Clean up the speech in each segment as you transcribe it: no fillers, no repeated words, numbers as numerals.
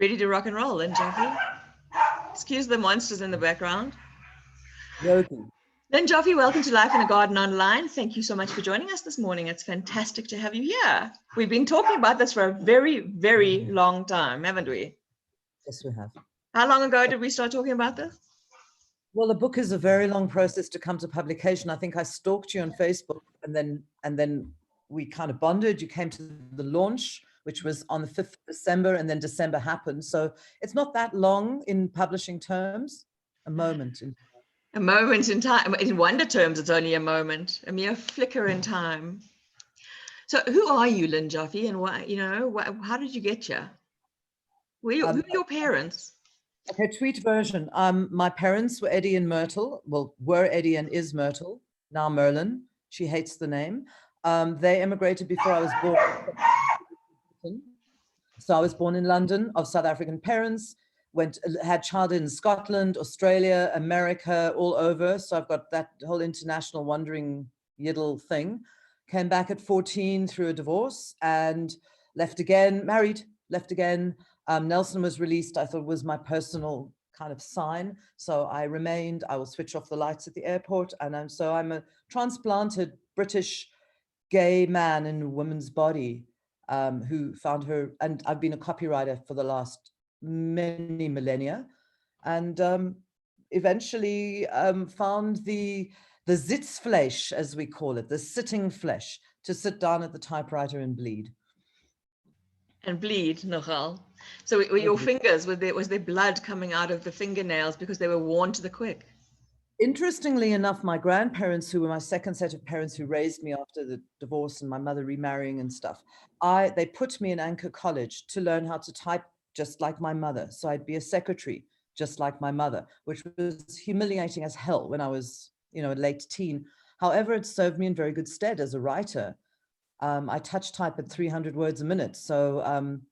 Ready to rock and roll, Lynn Joffe. Excuse the monsters in the background. Yogi. Lynn Joffe, welcome to Life in a Garden Online. Thank you so much for joining us this morning. It's fantastic to have you here. We've been talking about this for a very, very long time, haven't we? Yes, we have. How long ago did we start talking about this? Well, the book is a very long process to come to publication. I think I stalked you on Facebook, and then we kind of bonded. You came to the launch, which was on the 5th of December, and then December happened. So it's not that long in publishing terms, a moment in time. A moment in time. In Wonder terms, it's only a moment, a mere flicker in time. So who are you, Lynn Joffe, and why, how did you get here? Who are your parents? Okay, tweet version. My parents were Eddie and Myrtle. Well, were Eddie and is Myrtle, now Merlin. She hates the name. They immigrated before I was born. So I was born in London of South African parents, had childhood in Scotland, Australia, America, all over. So I've got that whole international wandering yiddle thing. Came back at 14 through a divorce and left again, married, left again. Nelson was released, I thought was my personal kind of sign. So I remained. I will switch off the lights at the airport. And I'm a transplanted British gay man in a woman's body who found her, and I've been a copywriter for the last many millennia, and eventually found the Sitzfleisch, as we call it, the sitting flesh, to sit down at the typewriter and bleed. And bleed, nogal. So were your fingers, was there blood coming out of the fingernails because they were worn to the quick? Interestingly enough, my grandparents, who were my second set of parents who raised me after the divorce and my mother remarrying and stuff, they put me in Anchor College to learn how to type just like my mother. So I'd be a secretary just like my mother, which was humiliating as hell when I was, a late teen. However, it served me in very good stead as a writer. I touch type at 300 words a minute. So I'm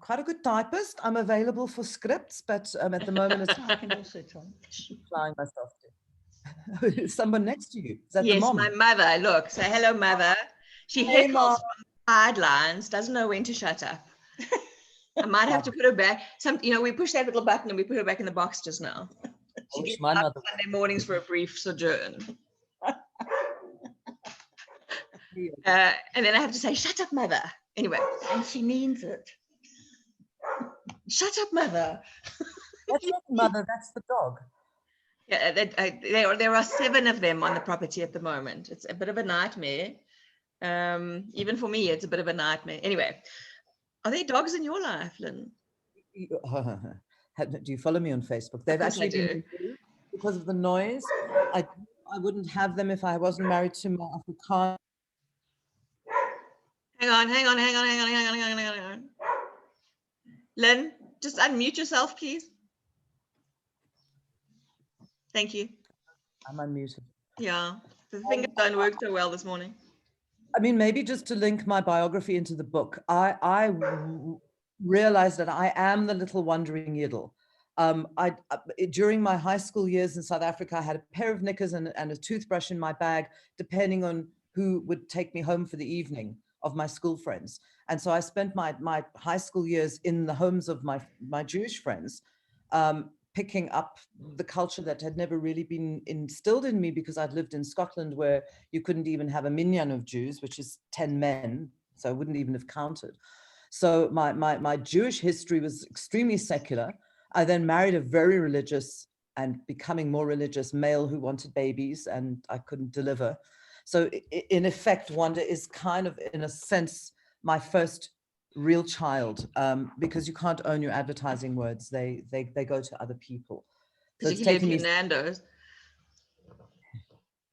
quite a good typist. I'm available for scripts, but at the moment it's I can also applying myself to. Someone next to you. Is that yes, the mom? My mother. Look, say hello, mother. She heckles from the sidelines, doesn't know when to shut up. I might have to put her back. We push that little button and we put her back in the box just now. She gets up Sunday mornings for a brief sojourn. And then I have to say, shut up, mother. Anyway, and she means it. Shut up, mother. That's not mother, that's the dog. Yeah, there are 7 of them on the property at the moment. It's a bit of a nightmare. Even for me, it's a bit of a nightmare. Anyway, are there dogs in your life, Lynn? Do you follow me on Facebook? They've actually been because of the noise. I wouldn't have them if I wasn't married to my Afrikaans. Hang on. Lynn, just unmute yourself, please. Thank you. I'm unmuted. Yeah, the fingers don't work so well this morning. I mean, maybe just to link my biography into the book, I realized that I am the little wandering yiddle. During my high school years in South Africa, I had a pair of knickers and a toothbrush in my bag, depending on who would take me home for the evening of my school friends. And so I spent my high school years in the homes of my Jewish friends, picking up the culture that had never really been instilled in me because I'd lived in Scotland where you couldn't even have a minyan of Jews, which is 10 men. So I wouldn't even have counted. So my Jewish history was extremely secular. I then married a very religious and becoming more religious male who wanted babies and I couldn't deliver. So in effect, Wanda is kind of, in a sense, my first real child, because you can't own your advertising words. They go to other people. So it's taken me Nando's.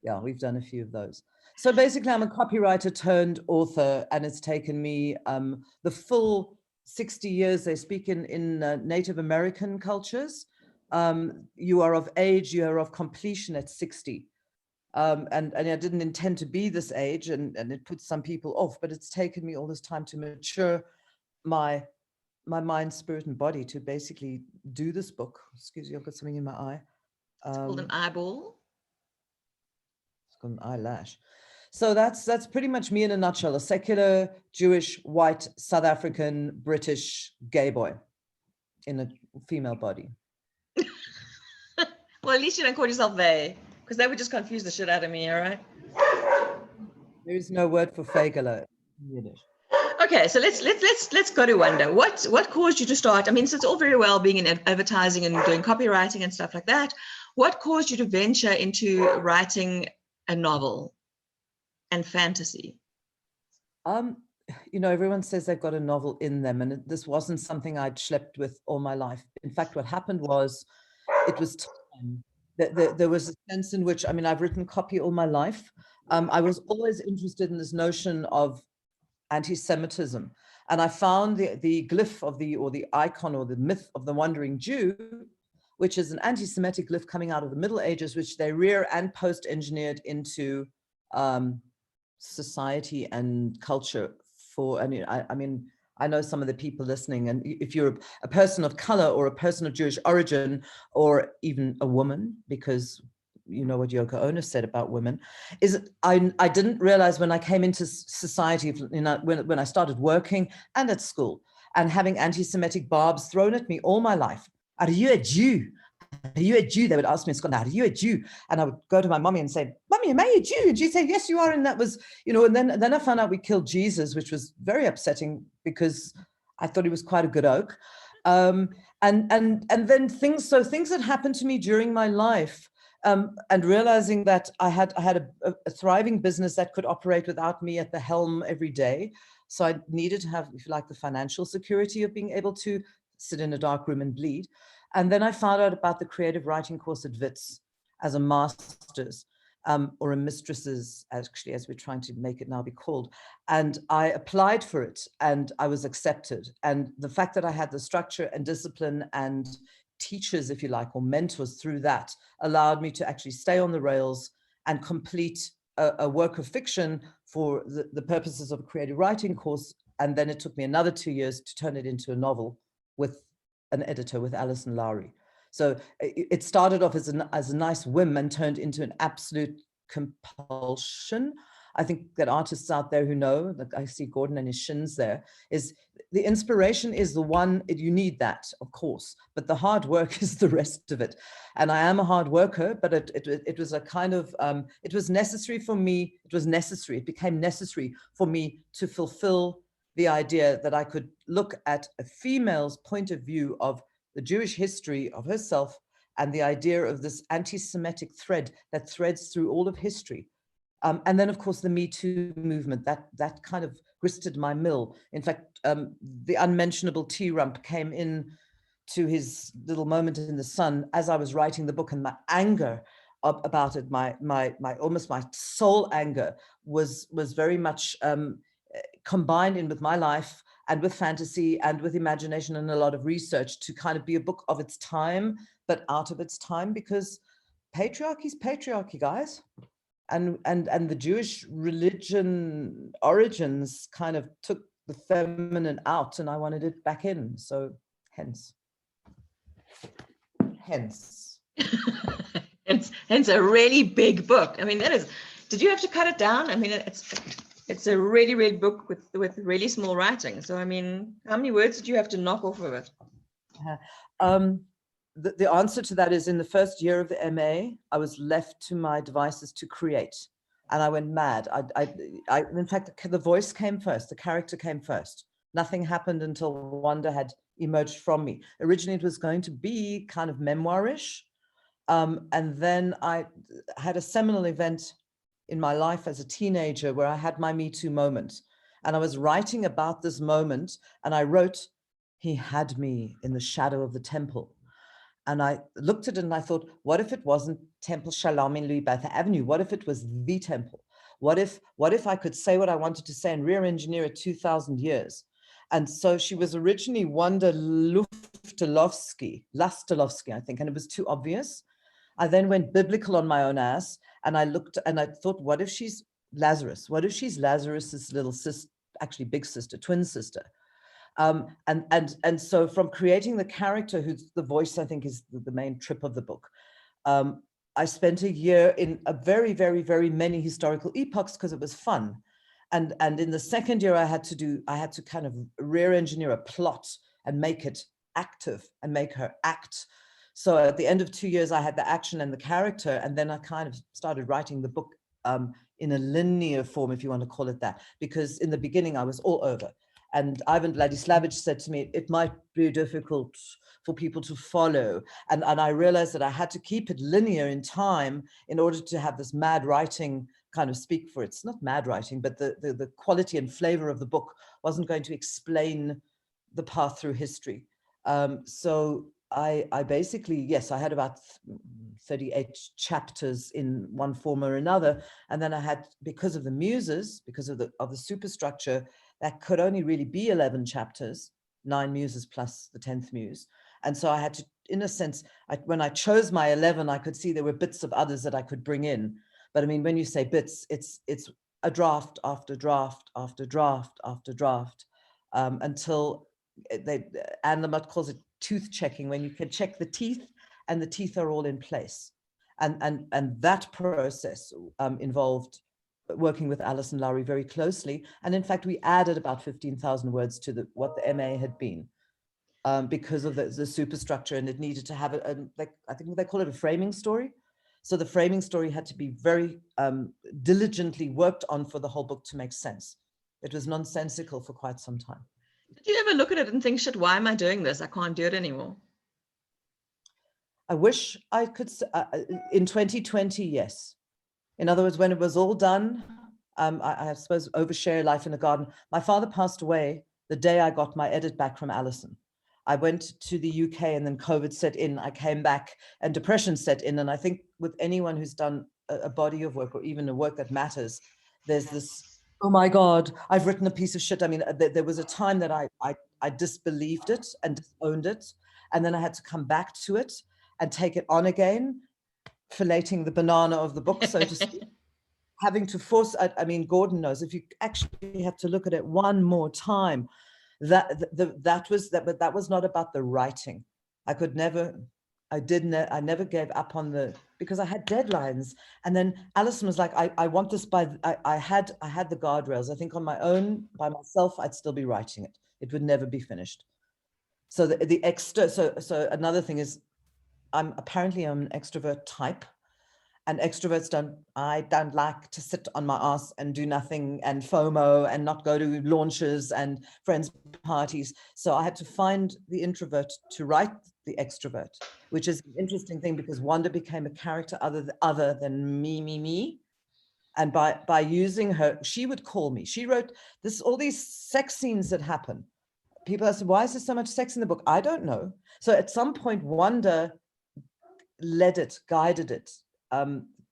Yeah, we've done a few of those. So basically, I'm a copywriter turned author, and it's taken me the full 60 years. They speak in Native American cultures. You are of age, you are of completion at 60. And I didn't intend to be this age, and it puts some people off, but it's taken me all this time to mature my mind, spirit, and body to basically do this book. Excuse me, I've got something in my eye. It's called an eyeball. It's called an eyelash. So that's pretty much me in a nutshell, a secular, Jewish, white, South African, British gay boy. in a female body. Well, at least you don't call yourself they, because that would just confuse the shit out of me, all right? There is no word for fagala in Yiddish. Okay, so let's go to Wanda. What caused you to start? I mean, so it's all very well being in advertising and doing copywriting and stuff like that. What caused you to venture into writing a novel and fantasy? You know, everyone says they've got a novel in them, and this wasn't something I'd schlepped with all my life. In fact, what happened was, it was time. There was a sense in which, I mean, I've written copy all my life. I was always interested in this notion of anti-Semitism, and I found the glyph of or the icon or the myth of the Wandering Jew, which is an anti-Semitic glyph coming out of the Middle Ages, which they rear and post-engineered into society and culture. I mean, I know some of the people listening, and if you're a person of color or a person of Jewish origin, or even a woman, because you know what Yoko Ono said about women, is I didn't realize when I came into society, when I started working and at school, and having anti-Semitic barbs thrown at me all my life. Are you a Jew? Are you a Jew? They would ask me in Scotland, are you a Jew? And I would go to my mummy and say, Mummy, am I a Jew? And she'd say, yes, you are. And that was, you know, and then I found out we killed Jesus, which was very upsetting because I thought he was quite a good oak. And then things that happened to me during my life, and realizing that I had a thriving business that could operate without me at the helm every day. So I needed to have, if you like, the financial security of being able to sit in a dark room and bleed. And then I found out about the creative writing course at WITS as a master's, or a mistress's, actually, as we're trying to make it now be called. And I applied for it and I was accepted. And the fact that I had the structure and discipline and teachers, if you like, or mentors through that, allowed me to actually stay on the rails and complete a work of fiction for the purposes of a creative writing course. And then it took me another 2 years to turn it into a novel with an editor, with Alison Lowry. So it started off as a nice whim and turned into an absolute compulsion. I think that artists out there who know, like I see Gordon and his shins there, is the inspiration is the one, you need that, of course, but the hard work is the rest of it. And I am a hard worker, but it was a kind of, it was necessary for me, it became necessary for me to fulfill the idea that I could look at a female's point of view of the Jewish history of herself and the idea of this anti-Semitic thread that threads through all of history. And then, of course, the Me Too movement, that kind of gristed my mill. In fact, the unmentionable T-Rump came in to his little moment in the sun as I was writing the book, and my anger about it, my almost my soul anger was very much combined in with my life and with fantasy and with imagination and a lot of research to kind of be a book of its time, but out of its time, because patriarchy is patriarchy, guys. And the Jewish religion origins kind of took the feminine out, and I wanted it back in. So hence. Hence a really big book. I mean, did you have to cut it down? I mean, it's a really, really book with really small writing. So, I mean, how many words did you have to knock off of it? The answer to that is, in the first year of the MA, I was left to my devices to create, and I went mad. In fact, the voice came first, the character came first. Nothing happened until Wanda had emerged from me. Originally, it was going to be kind of memoirish, and then I had a seminal event in my life as a teenager where I had my Me Too moment, and I was writing about this moment, and I wrote, "He had me in the shadow of the temple." And I looked at it and I thought, what if it wasn't Temple Shalom in Louis Batha Avenue? What if it was the temple? What if I could say what I wanted to say and rear engineer it 2,000 years? And so she was originally Wandalust, I think, and it was too obvious. I then went biblical on my own ass, and I looked and I thought, what if she's Lazarus? What if she's Lazarus's little sister, actually big sister, twin sister? And so from creating the character, who's the voice, I think, is the main trip of the book. I spent a year in a very, very, very many historical epochs because it was fun. And in the second year, I had to kind of rear engineer a plot and make it active and make her act. So at the end of 2 years, I had the action and the character, and then I kind of started writing the book in a linear form, if you want to call it that, because in the beginning I was all over. And Ivan Vladislavich said to me, it might be difficult for people to follow. And I realized that I had to keep it linear in time in order to have this mad writing kind of speak for it. It's not mad writing, but the quality and flavor of the book wasn't going to explain the path through history. So I basically, yes, I had about 38 chapters in one form or another. And then I had, because of the muses, because of the superstructure, that could only really be 11 chapters, 9 muses plus the 10th muse. And so I had to, in a sense, when I chose my 11, I could see there were bits of others that I could bring in. But I mean, when you say bits, it's a draft after draft after draft after draft, until Anne Lamott calls it tooth checking, when you can check the teeth and the teeth are all in place. And that process involved working with Alison Lowry very closely. And in fact, we added about 15,000 words to what the MA had been, because of the superstructure, and it needed to have I think they call it a framing story. So the framing story had to be very diligently worked on for the whole book to make sense. It was nonsensical for quite some time. Did you ever look at it and think, shit, why am I doing this? I can't do it anymore. I wish I could, in 2020, yes. In other words, when it was all done, I suppose overshare Life in a Garden. My father passed away the day I got my edit back from Alison. I went to the UK and then COVID set in. I came back and depression set in. And I think with anyone who's done a body of work, or even a work that matters, there's this, oh my God, I've written a piece of shit. I mean, there was a time that I disbelieved it and disowned it. And then I had to come back to it and take it on again, filleting the banana of the book, so to speak. Having to force, I mean, Gordon knows, if you actually have to look at it one more time, that was not about the writing. I never gave up on because I had deadlines. And then Alison was like, I want this I had the guardrails. I think on my own, by myself, I'd still be writing it. It would never be finished. So so another thing is, apparently I'm an extrovert type. And extroverts I don't like to sit on my ass and do nothing and FOMO and not go to launches and friends' parties. So I had to find the introvert to write the extrovert, which is an interesting thing, because Wanda became a character other than me. And by using her, she would call me. She wrote all these sex scenes that happen. People ask, why is there so much sex in the book? I don't know. So at some point, Wanda guided it.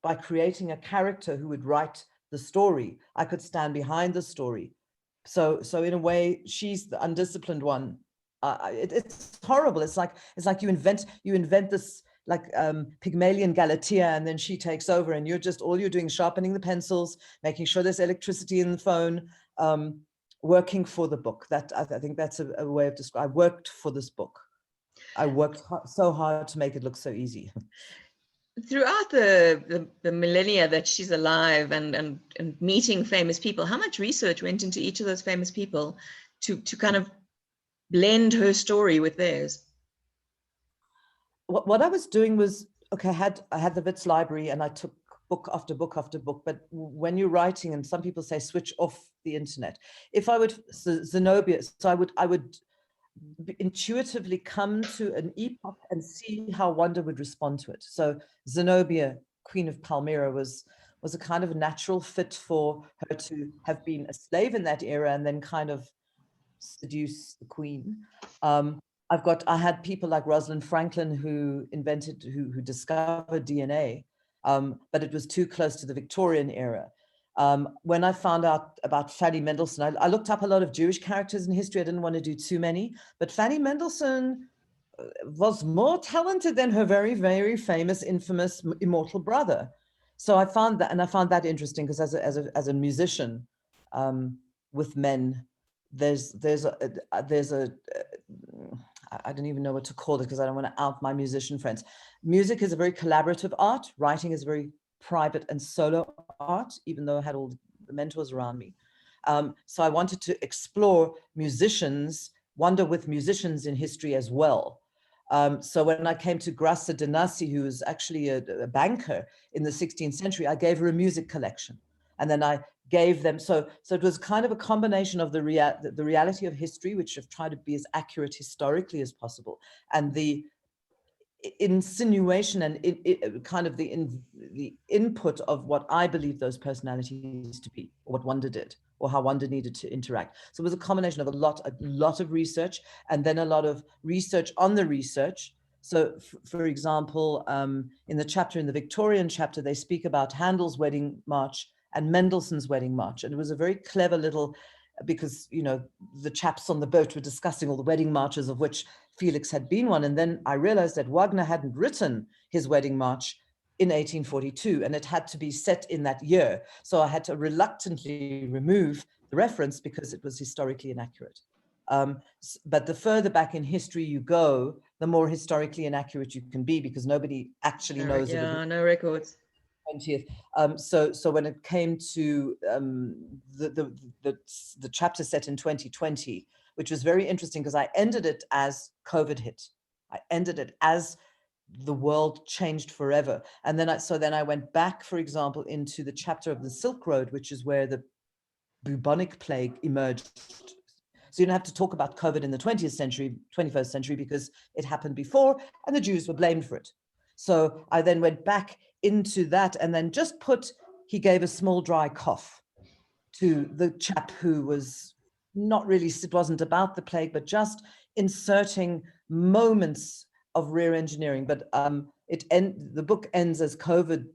By creating a character who would write the story, I could stand behind the story. So in a way, she's the undisciplined one. It's horrible. It's like you invent this like Pygmalion Galatea, and then she takes over, and all you're doing is sharpening the pencils, making sure there's electricity in the phone, working for the book. That I think that's a way of describing. I worked for this book. I worked so hard to make it look so easy. Throughout the millennia that she's alive and meeting famous people, how much research went into each of those famous people to kind of blend her story with theirs? What I was doing was, okay, I had the Wits library, and I took book after book after book. But when you're writing, and some people say switch off the internet, if I would, Zenobia, so I would intuitively come to an epoch and see how Wanda would respond to it. So Zenobia, Queen of Palmyra, was a kind of natural fit for her to have been a slave in that era and then kind of seduce the queen. I had people like Rosalind Franklin who discovered DNA, but it was too close to the Victorian era. When I found out about Fanny Mendelssohn, I looked up a lot of Jewish characters in history. I didn't want to do too many, but Fanny Mendelssohn was more talented than her very, very famous, infamous, immortal brother. So I found that interesting, because as a musician with men, there's a I don't even know what to call it, because I don't want to out my musician friends. Music is a very collaborative art. Writing is a very private and solo art, even though I had all the mentors around me. So I wanted to explore musicians Wanda with musicians in history as well. So when I came to Grassa de Nasi, who was actually a banker in the 16th century, I gave her a music collection. And then I gave them, so it was kind of a combination of the reality of history, which I've tried to be as accurate historically as possible, and the insinuation and kind of the input of what I believe those personalities to be, or what Wanda did, or how Wanda needed to interact. So it was a combination of a lot of research, and then a lot of research on the research. So for example, in the Victorian chapter, they speak about Handel's wedding march and Mendelssohn's wedding march. And it was a very clever little, because, you know, the chaps on the boat were discussing all the wedding marches, of which Felix had been one. And then I realized that Wagner hadn't written his wedding march in 1842, and it had to be set in that year. So I had to reluctantly remove the reference because it was historically inaccurate. But the further back in history you go, the more historically inaccurate you can be, because nobody actually knows. Yeah, no records. 20th. So when it came to the chapter set in 2020, which was very interesting because I ended it as COVID hit. I ended it as the world changed forever. And then I went back, for example, into the chapter of the Silk Road, which is where the bubonic plague emerged. So you don't have to talk about COVID in the 20th century, 21st century, because it happened before and the Jews were blamed for it. So I then went back into that and then just he gave a small dry cough to the chap who was not really, it wasn't about the plague, but just inserting moments of rear engineering. But the book ends as COVID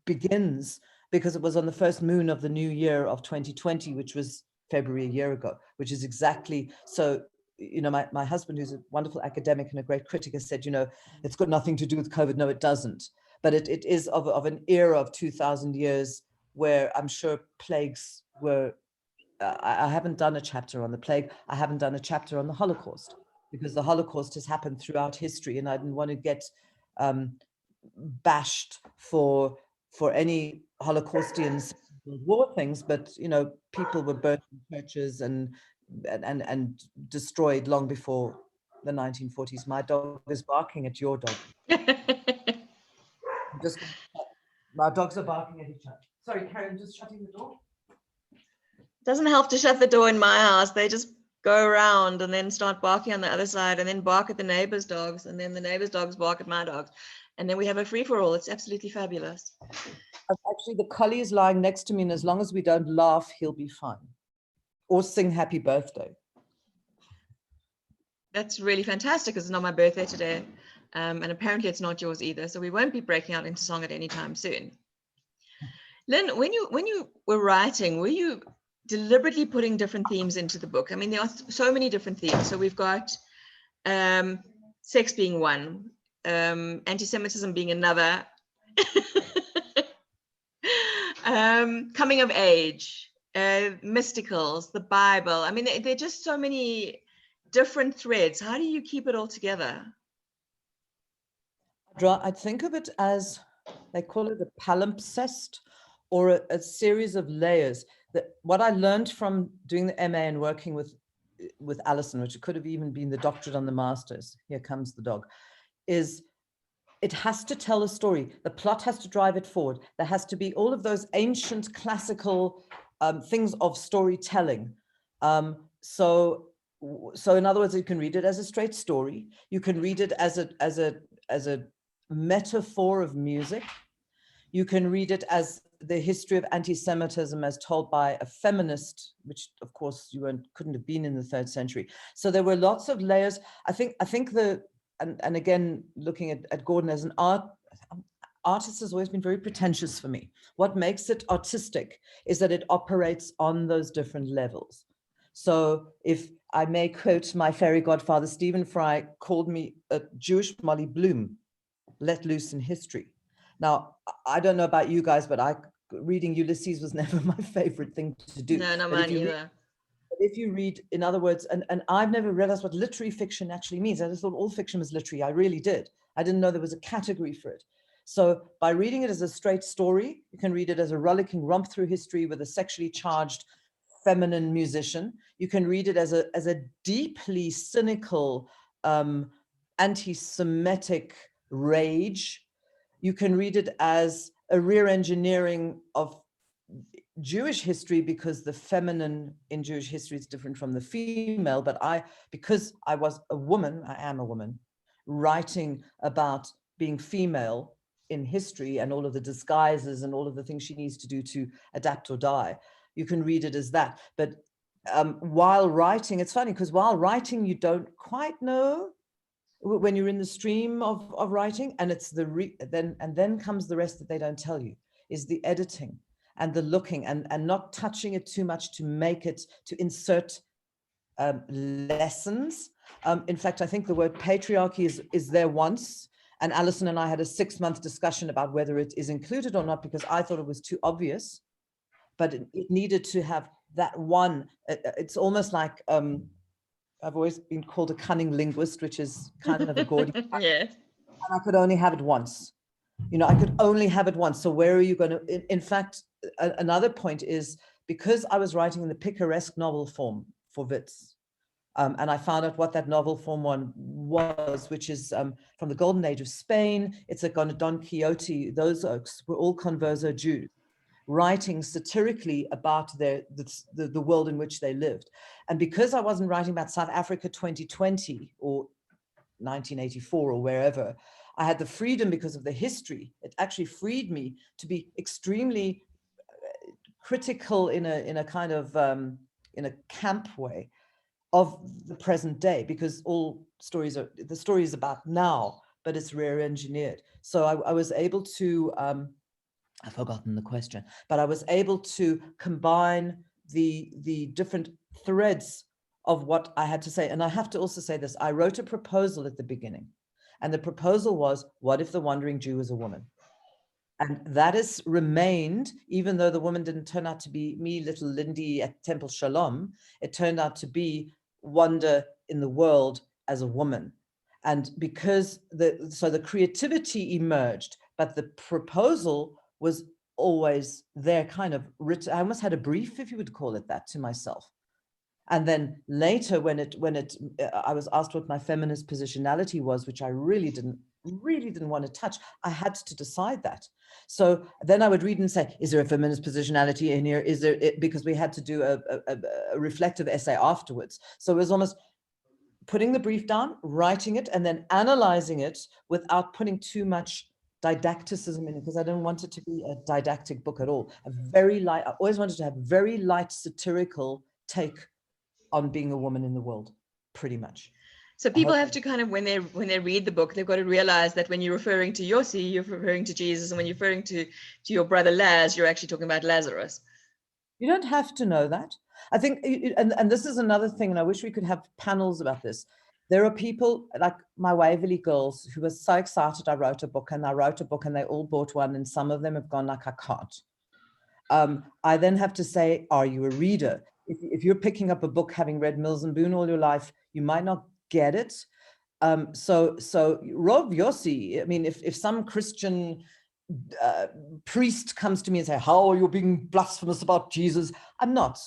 begins, because it was on the first moon of the new year of 2020, which was February a year ago, which is exactly so. You know, my husband, who's a wonderful academic and a great critic, has said, you know, it's got nothing to do with COVID. No, it doesn't. But it is of an era of 2,000 years where I'm sure plagues were. I haven't done a chapter on the plague. I haven't done a chapter on the Holocaust, because the Holocaust has happened throughout history, and I didn't want to get bashed for any Holocaustian war things. But you know, people were burnt in churches and destroyed long before the 1940s. My dog is barking at your dog. My dogs are barking at each other. Sorry, Karen, just shutting the door. Doesn't help to shut the door in my house. They just go around and then start barking on the other side, and then bark at the neighbors' dogs, and then the neighbors' dogs bark at my dogs. And then we have a free-for-all. It's absolutely fabulous. Actually, the collie is lying next to me, and as long as we don't laugh, he'll be fine. Or sing happy birthday. That's really fantastic, because it's not my birthday today. And apparently it's not yours either. So we won't be breaking out into song at any time soon. Lynn, when you were writing, were you deliberately putting different themes into the book? I mean, there are so many different themes. So we've got sex being one, anti-Semitism being another, coming of age, mysticals, the Bible. I mean, there are just so many different threads. How do you keep it all together? I think of it as, they call it a palimpsest, or a series of layers. That what I learned from doing the MA and working with Alison, which could have even been the doctorate on the masters, here comes the dog, is it has to tell a story. The plot has to drive it forward. There has to be all of those ancient classical things of storytelling. So in other words, you can read it as a straight story. You can read it as a metaphor of music. You can read it as the history of anti-Semitism as told by a feminist, which of course you couldn't have been in the 3rd century. So there were lots of layers. I think and again, looking at Gordon as an artist has always been very pretentious for me. What makes it artistic is that it operates on those different levels. So if I may quote my fairy godfather, Stephen Fry called me a Jewish Molly Bloom, let loose in history. Now, I don't know about you guys, but reading Ulysses was never my favorite thing to do. No, not mine either. If you read, in other words, and I've never realized what literary fiction actually means. I just thought all fiction was literary. I really did. I didn't know there was a category for it. So by reading it as a straight story, you can read it as a rollicking romp through history with a sexually charged feminine musician. You can read it as a deeply cynical, anti-Semitic rage. You can read it as a rear engineering of Jewish history, because the feminine in Jewish history is different from the female. But because I was a woman, I am a woman, writing about being female in history and all of the disguises and all of the things she needs to do to adapt or die. You can read it as that. But while writing, it's funny because while writing, you don't quite know when you're in the stream of writing, and it's then comes the rest that they don't tell you, is the editing and the looking and not touching it too much to make it, to insert lessons. In fact, I think the word patriarchy is there once, and Alison and I had a 6-month discussion about whether it is included or not, because I thought it was too obvious, but it needed to have that one. It's almost like, I've always been called a cunning linguist, which is kind of a gaudy. Yeah. And I could only have it once. I could only have it once. So where are you going to, in fact, another point is, because I was writing in the picaresque novel form for Wits, and I found out what that novel form one was, which is from the golden age of Spain. It's a Don Quixote. Those oaks were all converso Jews, writing satirically about the world in which they lived. And because I wasn't writing about South Africa 2020 or 1984 or wherever, I had the freedom, because of the history. It actually freed me to be extremely critical in a kind of in a camp way of the present day, because all stories are, the story is about now, but it's rear engineered. So I was able to I've forgotten the question, but I was able to combine the different threads of what I had to say. And I have to also say this, I wrote a proposal at the beginning, and the proposal was, what if the wandering Jew was a woman? And that has remained, even though the woman didn't turn out to be me, little Lindy at Temple Shalom, it turned out to be Wanda in the world as a woman. And because the creativity emerged, but the proposal was always there, kind of written. I almost had a brief, if you would call it that, to myself. And then later, when I was asked what my feminist positionality was, which I really didn't want to touch. I had to decide that. So then I would read and say, is there a feminist positionality in here? Is there, because we had to do a reflective essay afterwards. So it was almost putting the brief down, writing it, and then analyzing it without putting too much didacticism in it, because I didn't want it to be a didactic book at all. I always wanted to have a very light satirical take on being a woman in the world, pretty much. So people have to kind of, when they read the book, they've got to realize that when you're referring to Yossi, you're referring to Jesus, and when you're referring to your brother Laz, you're actually talking about Lazarus. You don't have to know that. I think, and this is another thing, and I wish we could have panels about this. There are people like my Waverley girls who were so excited I wrote a book, and they all bought one, and some of them have gone like, I can't. I then have to say, are you a reader? If you're picking up a book having read Mills and Boon all your life, you might not get it. So Rov Yossi, I mean, if some Christian priest comes to me and say, how are you being blasphemous about Jesus? I'm not.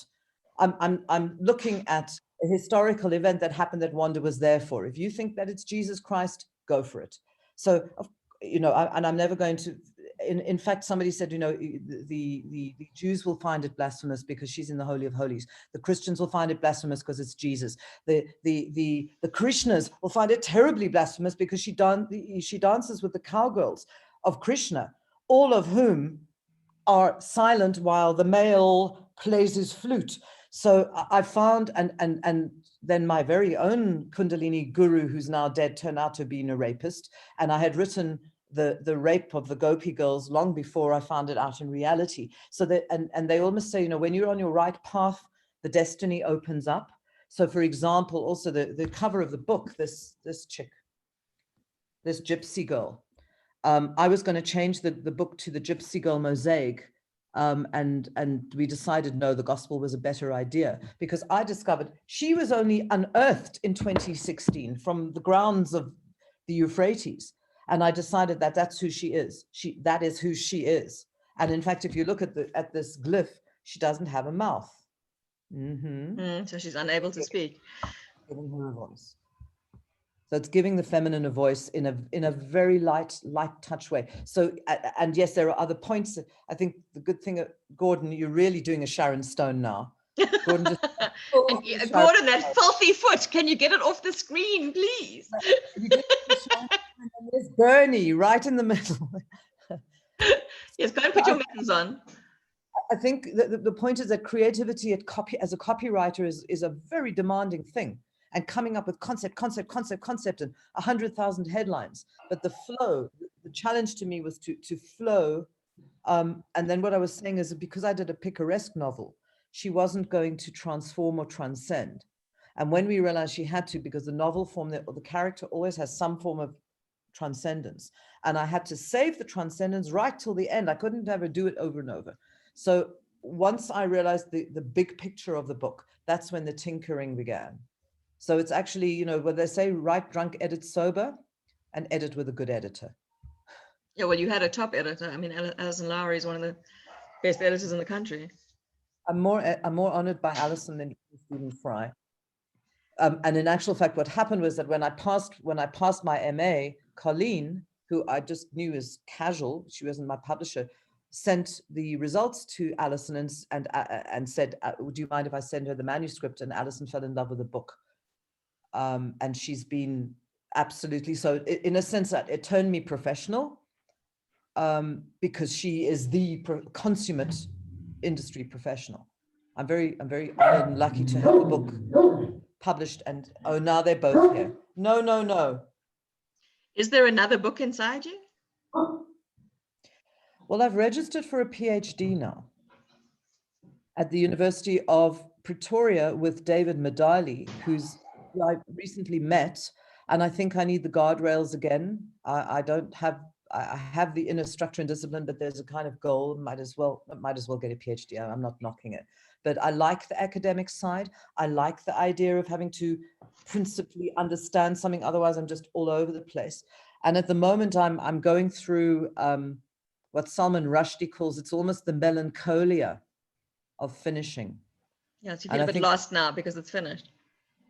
I'm looking at a historical event that happened that Wanda was there for. If you think that it's Jesus Christ, go for it. So, and I'm never going to, in fact, somebody said, the Jews will find it blasphemous because she's in the Holy of Holies. The Christians will find it blasphemous because it's Jesus. The Krishnas will find it terribly blasphemous because she dances with the cowgirls of Krishna, all of whom are silent while the male plays his flute. So I found, and then my very own Kundalini guru, who's now dead, turned out to have been a rapist. And I had written the rape of the Gopi girls long before I found it out in reality. So that, and they almost say, when you're on your right path, the destiny opens up. So for example, also the cover of the book, this chick, this gypsy girl, I was going to change the book to the Gypsy Girl Mosaic. And we decided, no, the gospel was a better idea, because I discovered she was only unearthed in 2016 from the grounds of the Euphrates. And I decided that that's who she is. That is who she is. And in fact, if you look at this glyph, she doesn't have a mouth. So she's unable to speak. Giving her a voice. So it's giving the feminine a voice in a very light touch way. So, and yes, there are other points. I think the good thing, Gordon, you're really doing a Sharon Stone now. Gordon, just Gordon, that filthy foot. Can you get it off the screen, please? There's Bernie right in the middle. Yes, go and put your mittens on. I think the point is that creativity as a copywriter is a very demanding thing, and coming up with concept and 100,000 headlines. But the flow, the challenge to me was to flow. And then what I was saying is that because I did a picaresque novel, she wasn't going to transform or transcend. And when we realized she had to, because the novel form, the character always has some form of transcendence. And I had to save the transcendence right till the end. I couldn't ever do it over and over. So once I realized the big picture of the book, that's when the tinkering began. So it's actually, you know, what they say, write drunk, edit sober, and edit with a good editor. Yeah, well, you had a top editor. I mean, Alison Lowry is one of the best editors in the country. I'm more honored by Alison than Stephen Fry. And in actual fact, what happened was that when I passed my MA, Colleen, who I just knew as casual, she wasn't my publisher, sent the results to Alison and said, "Would you mind if I send her the manuscript?" And Alison fell in love with the book, and she's been absolutely so. In a sense, that it turned me professional, because she is the consummate industry professional. I'm very honored and lucky to have the book published. And oh, now they're both here. No. Is there another book inside you? Well, I've registered for a PhD now at the University of Pretoria with David Medali, who I recently met, and I think I need the guardrails again. I have the inner structure and discipline, but there's a kind of goal. Might as well get a PhD. I'm not knocking it, but I like the academic side. I like the idea of having to principally understand something. Otherwise, I'm just all over the place. And at the moment, I'm going through what Salman Rushdie calls, it's almost the melancholia of finishing. Yeah, so you feel a bit lost now because it's finished.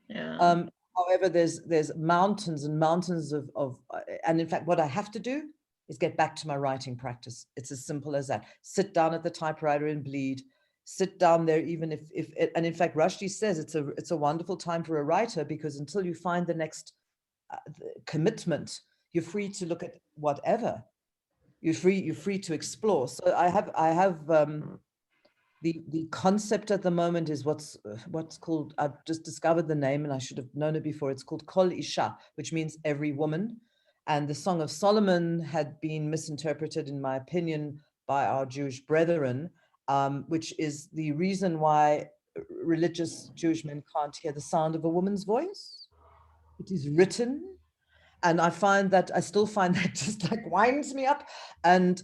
Yeah. However, there's mountains and mountains of and in fact, what I have to do is get back to my writing practice. It's as simple as that. Sit down at the typewriter and bleed. Sit down there, even if and in fact, Rushdie says it's a wonderful time for a writer, because until you find the next commitment, you're free to look at whatever. You're free to explore. So I have the concept at the moment is what's called, I've just discovered the name and I should have known it before. It's called Kol Isha, which means every woman. And the Song of Solomon had been misinterpreted, in my opinion, by our Jewish brethren, which is the reason why religious Jewish men can't hear the sound of a woman's voice. It is written. And I still find that just like winds me up. And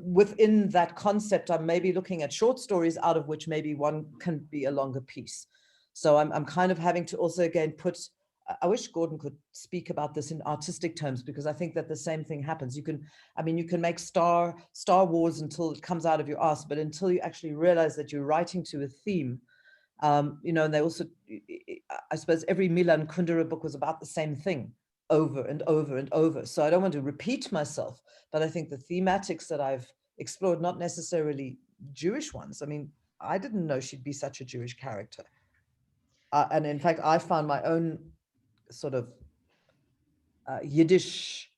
within that concept, I'm maybe looking at short stories out of which maybe one can be a longer piece. So I'm kind of having to also again I wish Gordon could speak about this in artistic terms, because I think that the same thing happens. You can make Star Wars until it comes out of your ass, but until you actually realize that you're writing to a theme, you know, and they also, I suppose every Milan Kundera book was about the same thing, over and over and over. So I don't want to repeat myself, but I think the thematics that I've explored, not necessarily Jewish ones. I mean, I didn't know she'd be such a Jewish character. And in fact, I found my own sort of Yiddish.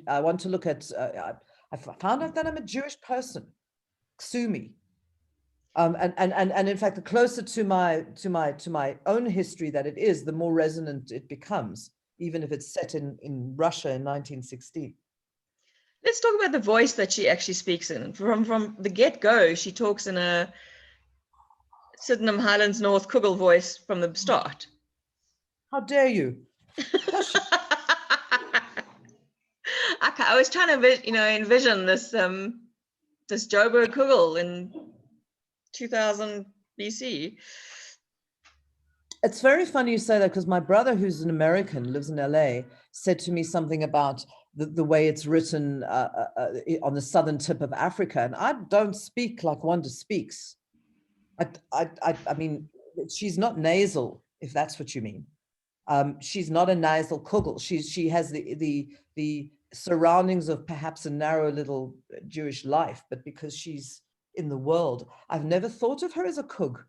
I want to look at, I found out that I'm a Jewish person. Ksumi. And in fact, the closer to my own history that it is, the more resonant it becomes, even if it's set in Russia in 1916. Let's talk about the voice that she actually speaks in. From the get-go, she talks in a Sydenham Highlands North Kugel voice from the start. How dare you? I was trying to envision this Joburg Kugel in 2000 BC. It's very funny you say that, because my brother, who's an American, lives in LA, said to me something about the way it's written on the southern tip of Africa. And I don't speak like Wanda speaks. I mean, she's not nasal, if that's what you mean. She's not a nasal kugel. She has the surroundings of perhaps a narrow little Jewish life, but because she's in the world, I've never thought of her as a kug.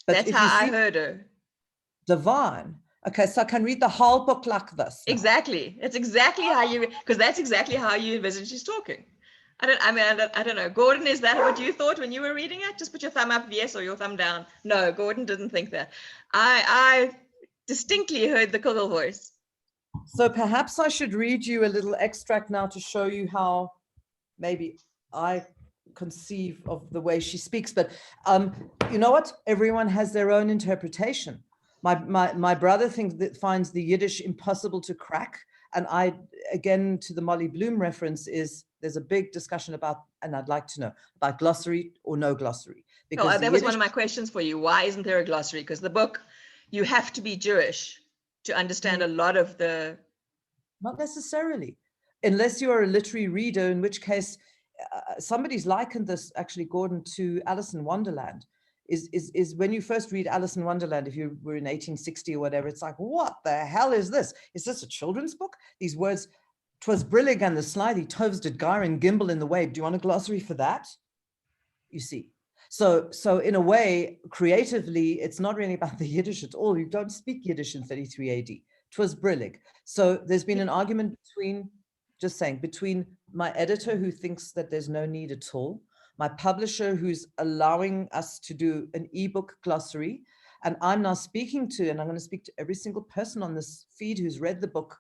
But That's if how you I see heard her. divine, okay, so I can read the whole book like this now. Exactly. It's exactly how you, because that's exactly how you envision she's talking. I don't know. Gordon, is that what you thought when you were reading it? Just put your thumb up, yes, or your thumb down. No, Gordon didn't think that. I distinctly heard the Kugel voice. So perhaps I should read you a little extract now to show you how maybe I conceive of the way she speaks. But you know what? Everyone has their own interpretation. My brother finds the Yiddish impossible to crack. And I, again, to the Molly Bloom reference, there's a big discussion about, and I'd like to know, about glossary or no glossary. Because that was one of my questions for you. Why isn't there a glossary? Because the book, you have to be Jewish to understand a lot of the... Not necessarily, unless you are a literary reader, in which case somebody's likened this, actually, Gordon, to Alice in Wonderland. Is when you first read Alice in Wonderland, if you were in 1860 or whatever, it's like, what the hell is this? Is this a children's book? These words, 'twas brillig and the slithy toves did gyre and gimble in the wave. Do you want a glossary for that? You see. So in a way, creatively, it's not really about the Yiddish at all. You don't speak Yiddish in 33 AD. 'Twas brillig. So there's been an argument between my editor, who thinks that there's no need at all, my publisher, who's allowing us to do an ebook glossary, and I'm now speaking to, and I'm going to speak to every single person on this feed who's read the book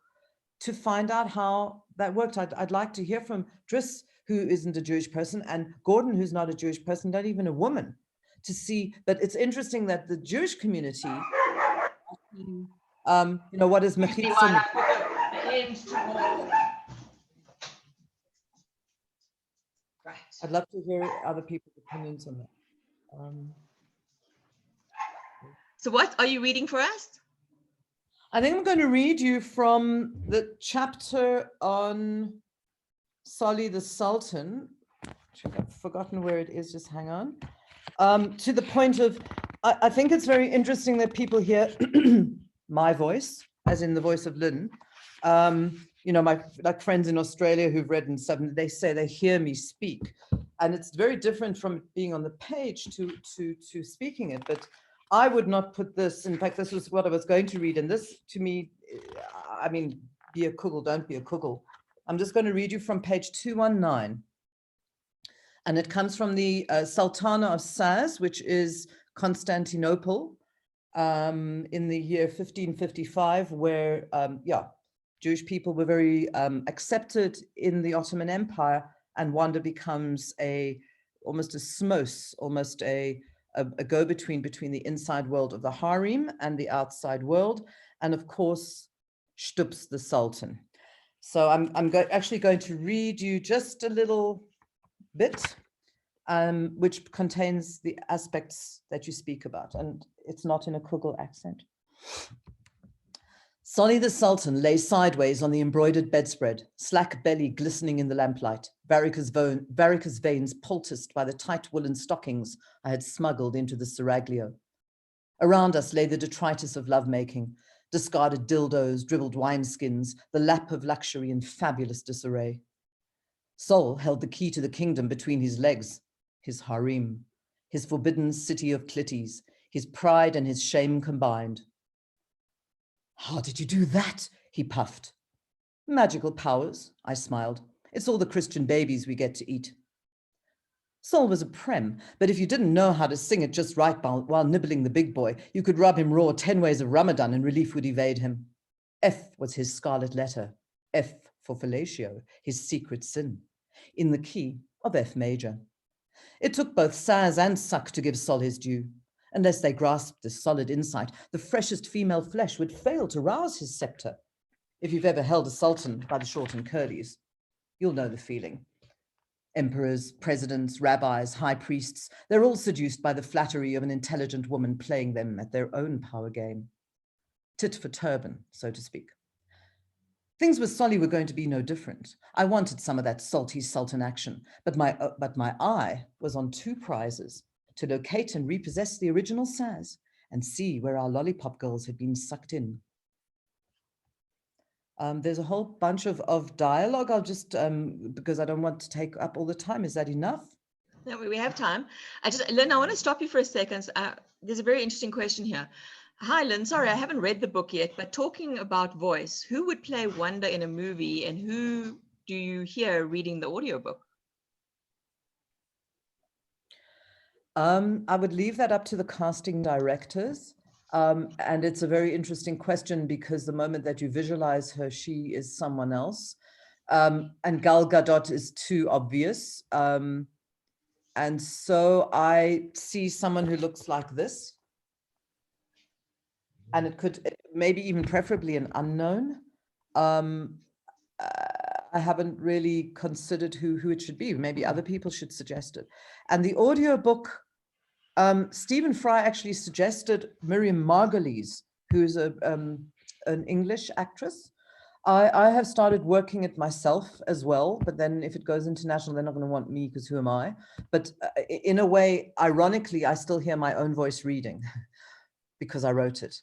to find out how that worked. I'd like to hear from Driss, who isn't a Jewish person, and Gordon, who's not a Jewish person, not even a woman, to see. But it's interesting that the Jewish community, what is mechitza? Right. I'd love to hear other people's opinions on that. So what are you reading for us? I think I'm going to read you from the chapter on Soli the Sultan. I've forgotten where it is, just hang on. To the point of, I think it's very interesting that people hear my voice, as in the voice of Lynn. My friends in Australia who've read and stuff, they say they hear me speak. And it's very different from being on the page to speaking it. But I would not put this, in fact, this was what I was going to read. And this, to me, I mean, be a kugel, don't be a kugel. I'm just going to read you from page 219. And it comes from the Sultana of Saz, which is Constantinople, in the year 1555, where, Jewish people were very accepted in the Ottoman Empire, and Wanda becomes almost a smos, almost a go-between between the inside world of the harem and the outside world, and of course, Stups the Sultan. So I'm actually going to read you just a little bit, which contains the aspects that you speak about, and it's not in a Kugel accent. Soli the Sultan lay sideways on the embroidered bedspread, slack belly glistening in the lamplight, varicose veins poulticed by the tight woolen stockings I had smuggled into the seraglio. Around us lay the detritus of lovemaking, discarded dildos, dribbled wineskins, the lap of luxury in fabulous disarray. Sol held the key to the kingdom between his legs, his harem, his forbidden city of clitties, his pride and his shame combined. How did you do that? He puffed. Magical powers, I smiled. It's all the Christian babies we get to eat. Sol was a prem, but if you didn't know how to sing it just right while nibbling the big boy, you could rub him raw 10 ways of Ramadan and relief would evade him. F was his scarlet letter. F for fellatio, his secret sin, in the key of F major. It took both Saz and Suck to give Sol his due. Unless they grasped this solid insight, the freshest female flesh would fail to rouse his scepter. If you've ever held a sultan by the short and curlies, you'll know the feeling. Emperors, presidents, rabbis, high priests, they're all seduced by the flattery of an intelligent woman playing them at their own power game. Tit for turban, so to speak. Things with Soli were going to be no different. I wanted some of that salty sultan action, but my eye was on two prizes. to locate and repossess the original Saz and see where our lollipop girls had been sucked in. There's a whole bunch of dialogue. I'll just, because I don't want to take up all the time. Is that enough? No, we have time. Lynn, I want to stop you for a second. There's a very interesting question here. Hi, Lynn. Sorry, I haven't read the book yet, but talking about voice, who would play Wanda in a movie and who do you hear reading the audiobook? I would leave that up to the casting directors. And it's a very interesting question because the moment that you visualize her, she is someone else. And Gal Gadot is too obvious. And so I see someone who looks like this. And it could maybe even preferably an unknown. I haven't really considered who it should be. Maybe other people should suggest it. And the audiobook, Stephen Fry actually suggested Miriam Margolyes, who's an English actress. I have started working it myself as well, but then if it goes international, they're not going to want me because who am I? But in a way, ironically, I still hear my own voice reading because I wrote it.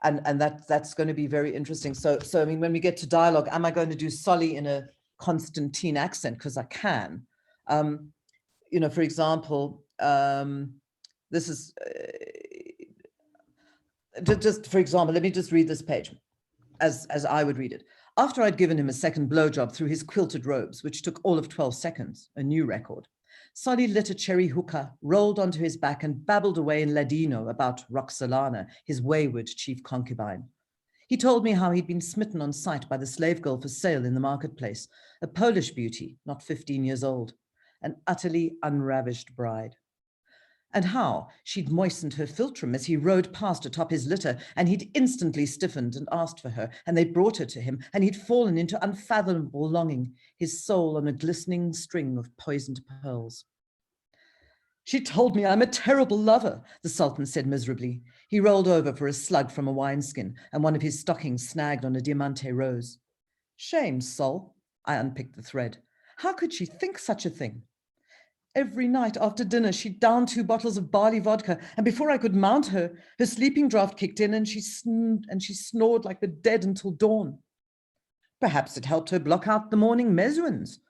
And that's going to be very interesting. So I mean, when we get to dialogue, am I going to do Solly in a Constantine accent? Because I can. You know, for example, this is just for example, let me just read this page as I would read it. After I'd given him a second blowjob through his quilted robes, which took all of 12 seconds, a new record, Solly lit a cherry hookah, rolled onto his back and babbled away in Ladino about Roxolana, his wayward chief concubine. He told me how he'd been smitten on sight by the slave girl for sale in the marketplace, a Polish beauty, not 15 years old, an utterly unravished bride. And how she'd moistened her philtrum as he rode past atop his litter, and he'd instantly stiffened and asked for her, and they brought her to him, and he'd fallen into unfathomable longing, his soul on a glistening string of poisoned pearls. She told me I'm a terrible lover, the Sultan said miserably. He rolled over for a slug from a wineskin, and one of his stockings snagged on a diamante rose. Shame, Sol. I unpicked the thread. How could she think such a thing? Every night after dinner, she downed 2 bottles of barley vodka, and before I could mount her, her sleeping draught kicked in, and she snored like the dead until dawn. Perhaps it helped her block out the morning mezouins.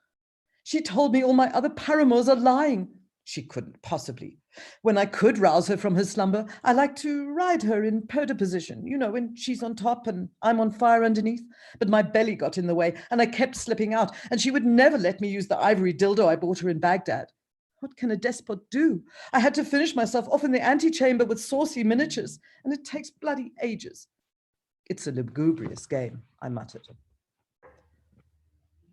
She told me all my other paramours are lying. She couldn't possibly. When I could rouse her from her slumber, I like to ride her in purdah position, you know, when she's on top and I'm on fire underneath. But my belly got in the way, and I kept slipping out, and she would never let me use the ivory dildo I bought her in Baghdad. What can a despot do? I had to finish myself off in the antechamber with saucy miniatures, and it takes bloody ages. It's a lugubrious game, I muttered.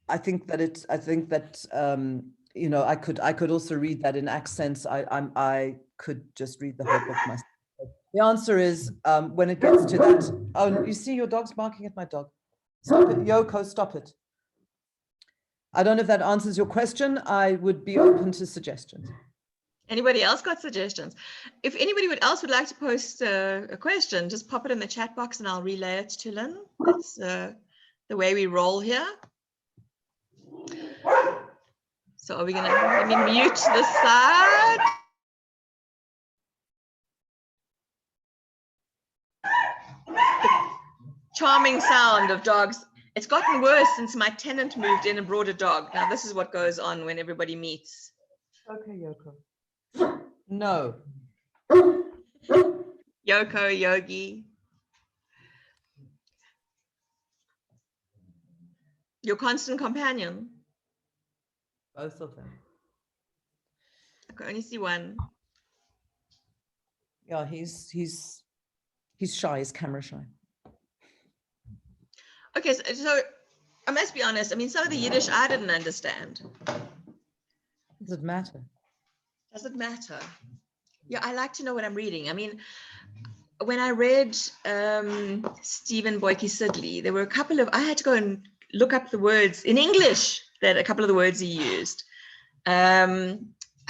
I think that you know, I could also read that in accents. I could just read the whole book myself. The answer is when it gets to that. Oh, you see, your dog's barking at my dog. Stop it, Yoko, stop it. I don't know if that answers your question. I would be open to suggestions. Anybody else got suggestions? If anybody else would like to post a question, just pop it in the chat box and I'll relay it to Lynn. That's the way we roll here. So are we gonna, let me mute this side. Charming sound of dogs. It's gotten worse since my tenant moved in and brought a dog. Now this is what goes on when everybody meets. Okay, Yoko. No. Yoko, Yogi. Your constant companion. Both of them. I can only see one. Yeah, he's shy, he's camera shy. Okay, so I must be honest. I mean, some of the Yiddish I didn't understand. Does it matter? Does it matter? Yeah, I like to know what I'm reading. I mean, when I read Stephen Boyke Sidley, there were a couple of, I had to go and look up the words in English, that a couple of the words he used. I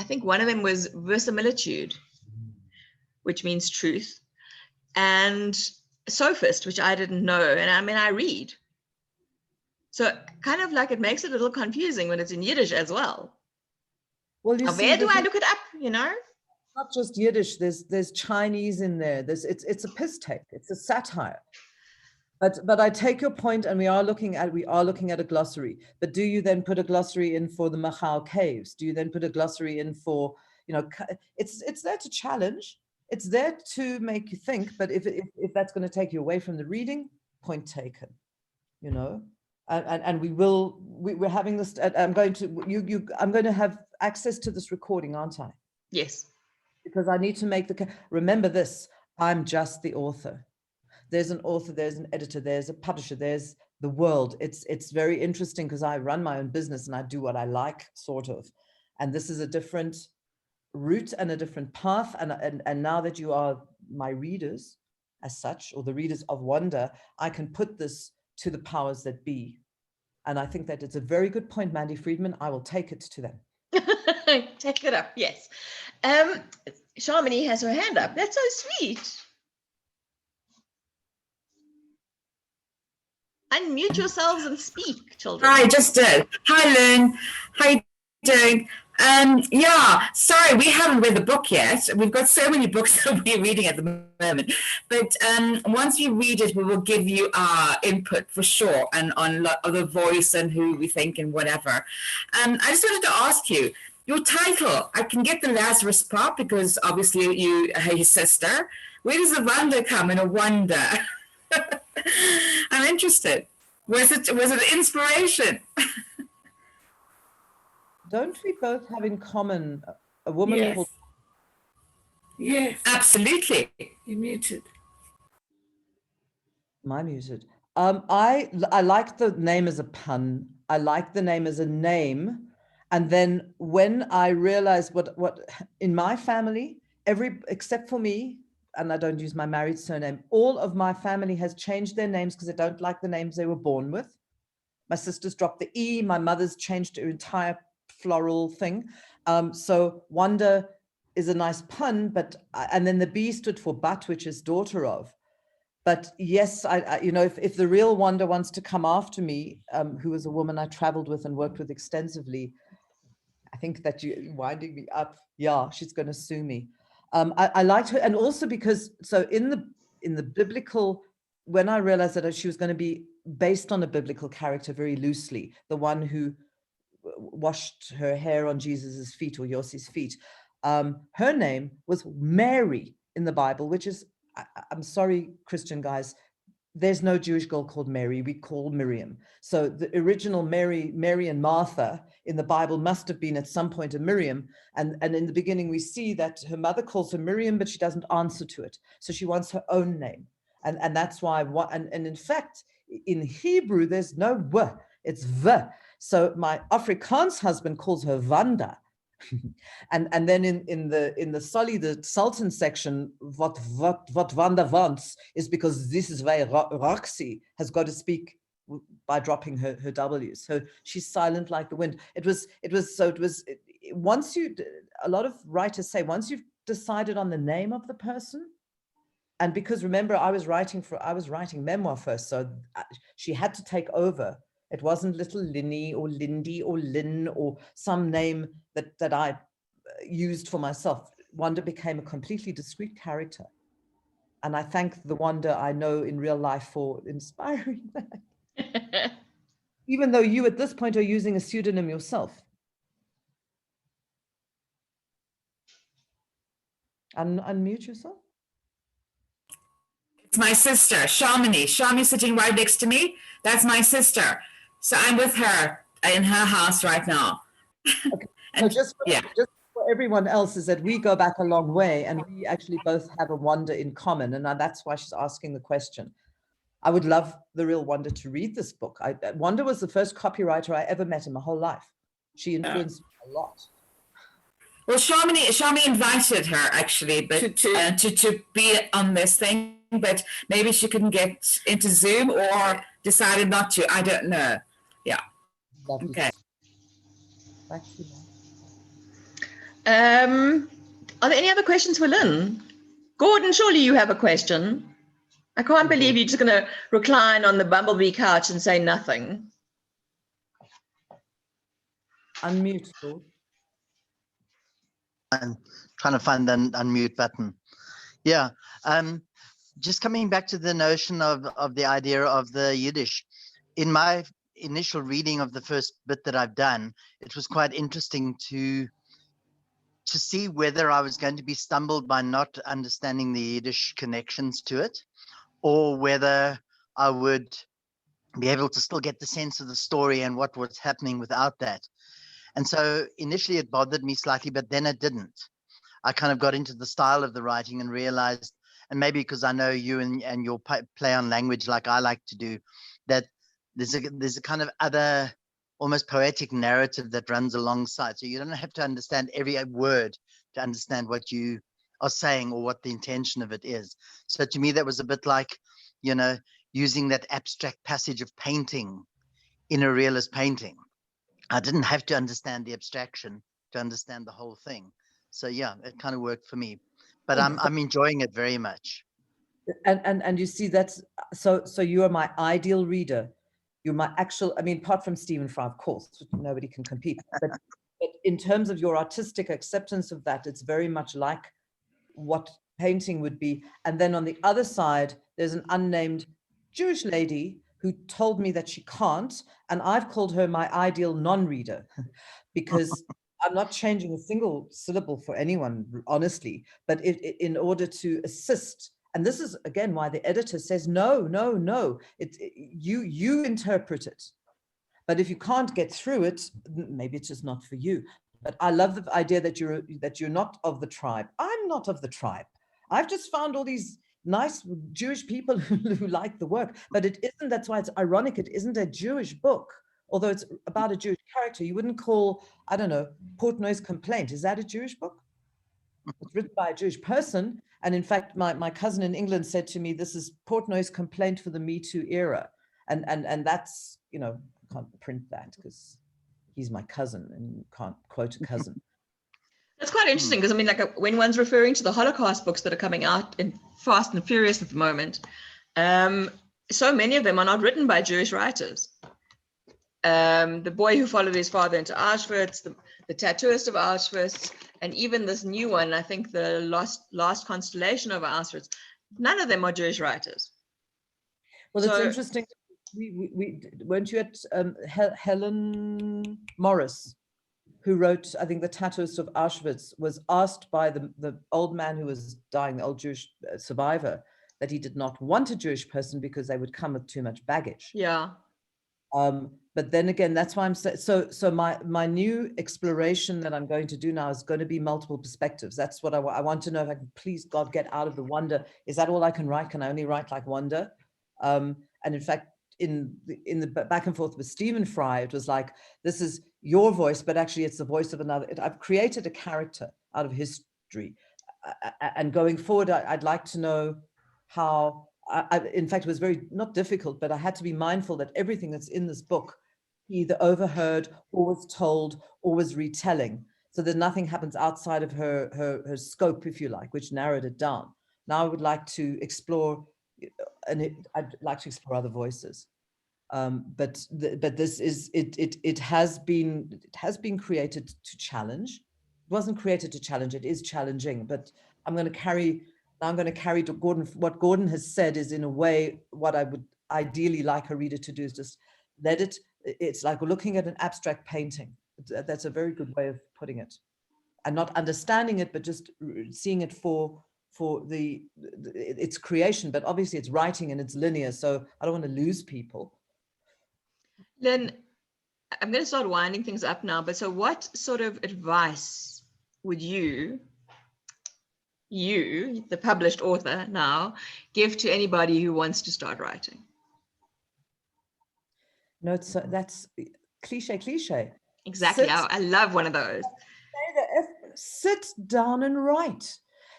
think one of them was verisimilitude, which means truth, and sophist, which I didn't know. And I mean, I read. So kind of like it makes it a little confusing when it's in Yiddish as well. Well, you Now, see, where do I look it up, you know? not just Yiddish. There's Chinese in there. It's a piss take. It's a satire. But I take your point, and we are looking at a glossary. But do you then put a glossary in for the Machal caves? Do you then put a glossary in for, it's there to challenge. It's there to make you think. But if that's going to take you away from the reading, point taken. And we're having this. I'm going to have access to this recording, aren't I? Yes. Because I need to remember this. I'm just the author. There's an author, there's an editor, there's a publisher, there's the world. It's very interesting because I run my own business and I do what I like, sort of. And this is a different route and a different path. And now that you are my readers as such, or the readers of Wanda, I can put this to the powers that be. And I think that it's a very good point, Mandi Friedman. I will take it to them. Take it up, yes. Shamini has her hand up. That's so sweet. Unmute yourselves and speak, children. Hi, just did. Hi, Lynn. How you doing? Yeah, sorry, we haven't read the book yet. We've got so many books that we're reading at the moment. But once we read it, we will give you our input for sure, and on the voice and who we think and whatever. I just wanted to ask you, your title, I can get the Lazarus part because obviously you are his sister. Where does the wonder come in a wonder? I'm interested. Was it inspiration? Don't we both have in common a woman called? Yes, absolutely. You're muted. My muted. I like the name as a pun. I like the name as a name. And then when I realized what in my family, except for me, and I don't use my married surname, all of my family has changed their names because they don't like the names they were born with. My sister's dropped the E, my mother's changed her entire floral thing. So Wanda is a nice pun, and then the B stood for but, which is daughter of. But yes, if the real Wanda wants to come after me, who was a woman I traveled with and worked with extensively, I think that you're winding me up. Yeah, she's going to sue me. I liked her, and also because in the biblical, when I realized that she was going to be based on a biblical character very loosely, the one who washed her hair on Jesus's feet or Yossi's feet, her name was Mary in the Bible, which is, I'm sorry, Christian guys, there's no Jewish girl called Mary. We call Miriam. So the original Mary and Martha in the Bible must have been at some point a Miriam. And in the beginning, we see that her mother calls her Miriam, but she doesn't answer to it. So she wants her own name. And that's why, and in fact, in Hebrew, there's no w, it's v. So my Afrikaans husband calls her Wanda. and then in the Soli, the Sultan section, what Wanda wants is because this is why Roxy has got to speak by dropping her W's. So she's silent like the wind. Once a lot of writers say, once you've decided on the name of the person, and because remember, I was writing memoir first, so she had to take over. It wasn't little Linny or Lindy or Lynn or some name that I used for myself. Wanda became a completely discrete character. And I thank the Wanda I know in real life for inspiring that. Even though you at this point are using a pseudonym yourself. Unmute yourself. It's my sister, Shamini. Shamini sitting right next to me. That's my sister. So I'm with her in her house right now. Okay. So just for everyone else is that we go back a long way and we actually both have a Wanda in common. And that's why she's asking the question. I would love the real Wanda to read this book. Wanda was the first copywriter I ever met in my whole life. She influenced me a lot. Well, Shamini invited her actually, but to be on this thing, but maybe she couldn't get into Zoom or decided not to. I don't know. Yeah. Lovely. Okay. Back to you. Are there any other questions for Lynn? Gordon, surely you have a question. I can't believe you're just going to recline on the bumblebee couch and say nothing. Unmute, Lord. trying to find the unmute button. Yeah. Just coming back to the notion of the idea of the Yiddish. In my initial reading of the first bit that I've done, it was quite interesting to see whether I was going to be stumbled by not understanding the Yiddish connections to it, or whether I would be able to still get the sense of the story and what was happening without that. And so initially it bothered me slightly, but then it didn't. I kind of got into the style of the writing and realized, and maybe because I know you and your play on language like I like to do, that there's a kind of other almost poetic narrative that runs alongside. So you don't have to understand every word to understand what you are saying or what the intention of it is. So to me, that was a bit like, using that abstract passage of painting in a realist painting. I didn't have to understand the abstraction to understand the whole thing. So yeah, it kind of worked for me, but I'm enjoying it very much. And you see, that's so you are my ideal reader. You're my actual, I mean, apart from Stephen Fry, of course, nobody can compete. But in terms of your artistic acceptance of that, it's very much like what painting would be. And then on the other side, there's an unnamed Jewish lady who told me that she can't, and I've called her my ideal non-reader because I'm not changing a single syllable for anyone, honestly, but in order to assist. And this is, again, why the editor says, no, you interpret it. But if you can't get through it, maybe it's just not for you. But I love the idea that you're not of the tribe. I'm not of the tribe. I've just found all these nice Jewish people who like the work, but it isn't. That's why it's ironic. It isn't a Jewish book, although it's about a Jewish character. You wouldn't call, I don't know, Portnoy's Complaint. Is that a Jewish book? It's written by a Jewish person. And in fact, my cousin in England said to me, this is Portnoy's complaint for the Me Too era. And that's, can't print that because he's my cousin and you can't quote a cousin. That's quite interesting because I mean, like when one's referring to the Holocaust books that are coming out in Fast and Furious at the moment, so many of them are not written by Jewish writers. The Boy Who Followed His Father into Auschwitz, the Tattooist of Auschwitz, and even this new one, I think the Last Constellation of Auschwitz, none of them are Jewish writers. Well, it's interesting. We weren't you at Helen Morris, who wrote, I think, The Tattooist of Auschwitz, was asked by the old man who was dying, the old Jewish survivor, that he did not want a Jewish person because they would come with too much baggage. Yeah. But then again, that's why I'm so my new exploration that I'm going to do now is going to be multiple perspectives. That's what I want to know, if I can please God get out of the Wanda. Is that all I can write? Can I only write like Wanda? And in fact, in the back and forth with Stephen Fry, it was like, this is your voice, but actually it's the voice of another. I've created a character out of history. And going forward, I'd like to know how, in fact, it was very, not difficult, but I had to be mindful that everything that's in this book, either overheard or was told or was retelling, so that nothing happens outside of her scope, if you like, which narrowed it down. Now I would like to explore, and I'd like to explore other voices. But this is, it has been created to challenge. It wasn't created to challenge, it is challenging, but I'm going to carry to Gordon. What Gordon has said is, in a way, what I would ideally like a reader to do is just let it, it's like looking at an abstract painting. That's a very good way of putting it. And not understanding it, but just seeing it for its creation. But obviously it's writing and it's linear, so I don't want to lose people. Lynn, I'm going to start winding things up now, but so what sort of advice would you, the published author now, give to anybody who wants to start writing? No, that's cliche. Exactly. I love one of those. Sit down and write.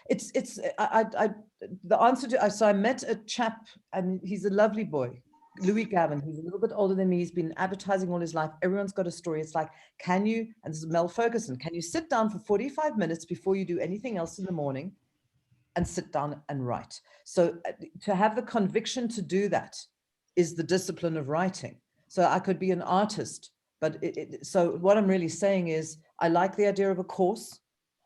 The answer to, so I met a chap, and he's a lovely boy, Louis Gavin. He's a little bit older than me. He's been advertising all his life. Everyone's got a story. It's like, and this is Mel Ferguson, can you sit down for 45 minutes before you do anything else in the morning and sit down and write? So to have the conviction to do that is the discipline of writing. So I could be an artist, but so what I'm really saying is, I like the idea of a course.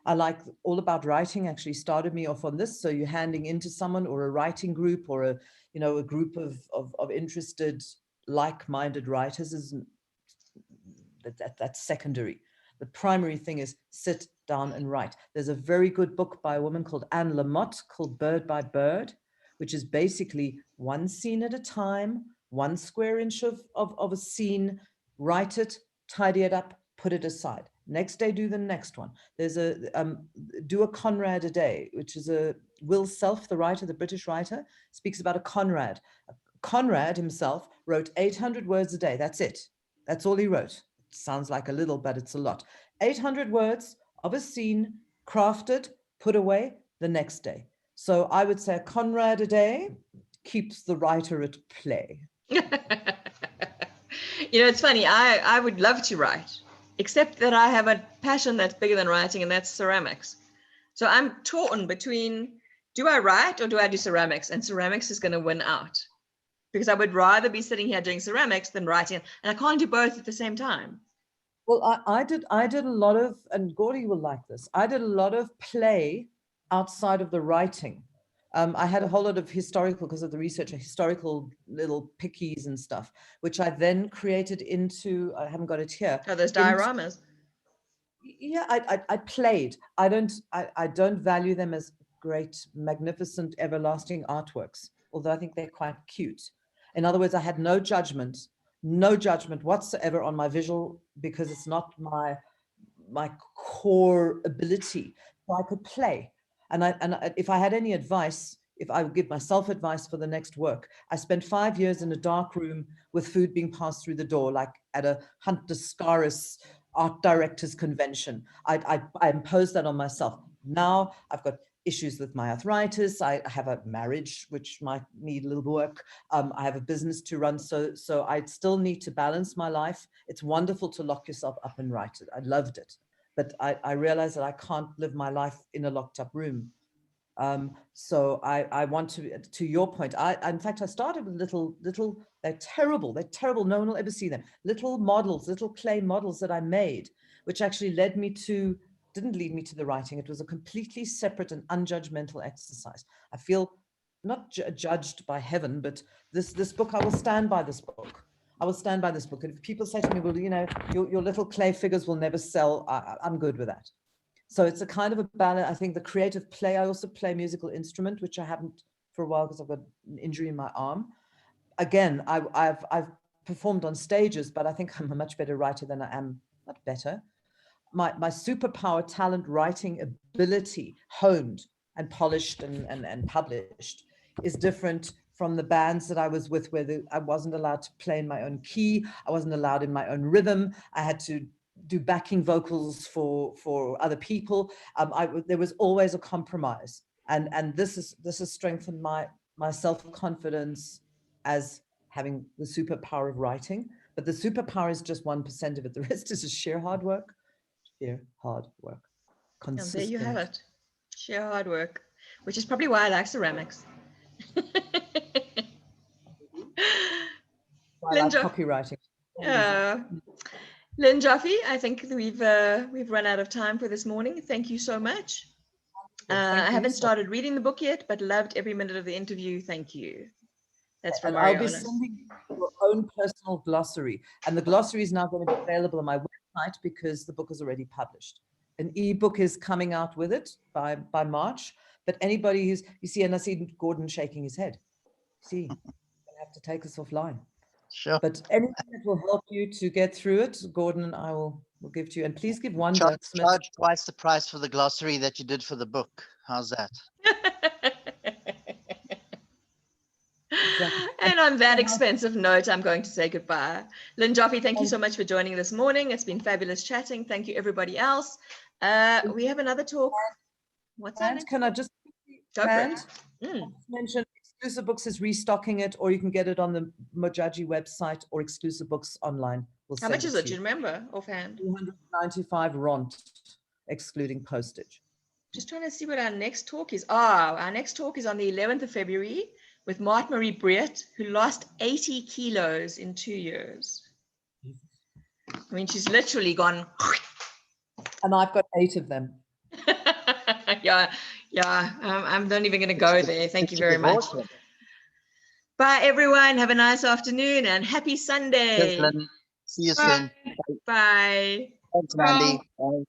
I like all about writing, actually started me off on this. So you're handing into someone or a writing group or a, you know, a group of interested, like-minded writers is that's secondary. The primary thing is sit down and write. There's a very good book by a woman called Anne Lamott called Bird by Bird, which is basically one scene at a time, 1 square inch of a scene, write it, tidy it up, put it aside. Next day, do the next one. There's a, do a Conrad a day, which is a, Will Self, the writer, the British writer, speaks about a Conrad. Conrad himself wrote 800 words a day. That's it. That's all he wrote. Sounds like a little, but it's a lot. 800 words of a scene, crafted, put away the next day. So I would say a Conrad a day keeps the writer at play. You know, it's funny. I would love to write, except that I have a passion that's bigger than writing, and that's ceramics. So I'm torn between, do I write or do I do ceramics? And ceramics is going to win out, because I would rather be sitting here doing ceramics than writing, and I can't do both at the same time. Well, I did a lot of, and Gordy will like this, I did a lot of play outside of the writing. I had a whole lot of historical, because of the research, historical little pickies and stuff, which I then created into, I haven't got it here. Oh, those dioramas. Yeah, I played. I don't value them as great, magnificent, everlasting artworks, although I think they're quite cute. In other words, I had no judgment whatsoever on my visual, because it's not my core ability. So I could play. And if I had any advice, if I would give myself advice for the next work, I spent 5 years in a dark room with food being passed through the door, like at a Hunt Descaris art directors convention. I imposed that on myself. Now I've got issues with my arthritis. I have a marriage which might need a little work. I have a business to run, so I still need to balance my life. It's wonderful to lock yourself up and write it. I loved it, but I realized that I can't live my life in a locked up room. So I want to your point, in fact, I started with little, they're terrible. No one will ever see them. Little models, little clay models that I made, which actually didn't lead me to the writing. It was a completely separate and unjudgmental exercise. I feel not judged by heaven, but this book, I will stand by this book. I will stand by this book. And if people say to me, well, you know, your little clay figures will never sell, I'm good with that. So it's a kind of a balance. I think the creative play, I also play a musical instrument, which I haven't for a while because I've got an injury in my arm. Again, I've performed on stages, but I think I'm a much better writer than I am, not better. My superpower, talent, writing ability, honed and polished and published, is different from the bands that I was with, where I wasn't allowed to play in my own key. I wasn't allowed in my own rhythm. I had to do backing vocals for other people. There was always a compromise, and this has strengthened my self-confidence as having the superpower of writing. But the superpower is just 1% of it. The rest is just sheer hard work. Sheer hard work. And there you have it. Sheer hard work, which is probably why I like ceramics. Lynn copywriting. Lynn Joffe, I think we've run out of time for this morning. Thank you so much. I haven't started reading the book yet, but loved every minute of the interview. Thank you. That's from Mariana. I'll be sending you your own personal glossary, and the glossary is now going to be available on my website because the book is already published. An ebook is coming out with it by March. But anybody who's, you see, and I see Gordon shaking his head. See, I have to take us offline. Sure. But anything that will help you to get through it, Gordon and I will give to you. And please give Wanda Smith. Charge twice the price for the glossary that you did for the book. How's that? Exactly. And on that expensive note, I'm going to say goodbye. Lynn Joffe, thank you so much for joining this morning. It's been fabulous chatting. Thank you, everybody else. We have another talk. What's that? Can I just mention Exclusive Books is restocking it, or you can get it on the Mojaji website or Exclusive Books online. How much is it? Do you remember offhand? 295 rand, excluding postage. Just trying to see what our next talk is. Our next talk is on the 11th of February with Marthe Marie Breert, who lost 80 kilos in 2 years. I mean, she's literally gone. And I've got 8 of them. Yeah, I'm not even going to go there. Thank you very much. Awesome. Bye, everyone. Have a nice afternoon and happy Sunday. Cheers, Lynn. See you soon. Bye. Thanks, Mandy. Bye.